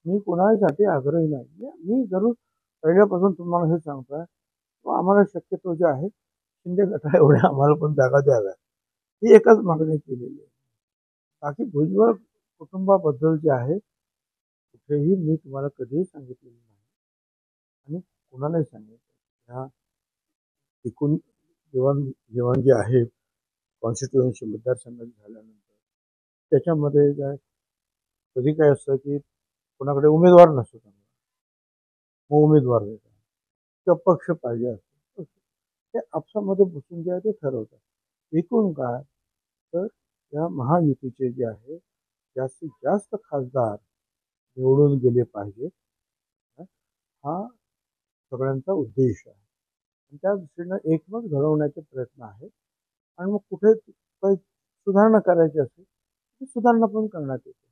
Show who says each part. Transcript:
Speaker 1: मी कोणासाठी आग्रही नाही. मी जरूर पहिल्यापासून तुम्हाला हे सांगतोय, आम्हाला शक्यतो जे आहे शिंदे गटा एवढ्या आम्हाला पण जागा द्याव्या, ही एकच मागणी केलेली आहे. बाकी भुजबळ कुटुंबाबद्दल जे आहे कुठेही मी तुम्हाला कधीही सांगितलेलं नाही आणि कोणालाही सांगितलं ह्या एकूण जेवण जे आहे कॉन्स्टिट्युएन्सी मतदारसंघात झाल्यानंतर त्याच्यामध्ये काय कधी काय असतं की कोणाकडे उमेदवार नसतो चांगला, मग उमेदवार देतात किंवा पक्ष पाहिजे असतो ते आपसामध्ये बसून जे आहे ते ठरवतात. एकूण काय तर या महायुतीचे जे आहे जास्तीत जास्त खासदार निवडून गेले पाहिजे, हा सगळ्यांचा उद्देश आहे आणि त्या दृष्टीनं एकमत घडवण्याचे प्रयत्न आहेत आणि मग कुठे काही सुधारणा करायची असेल तर सुधारणा पण करण्यात येते.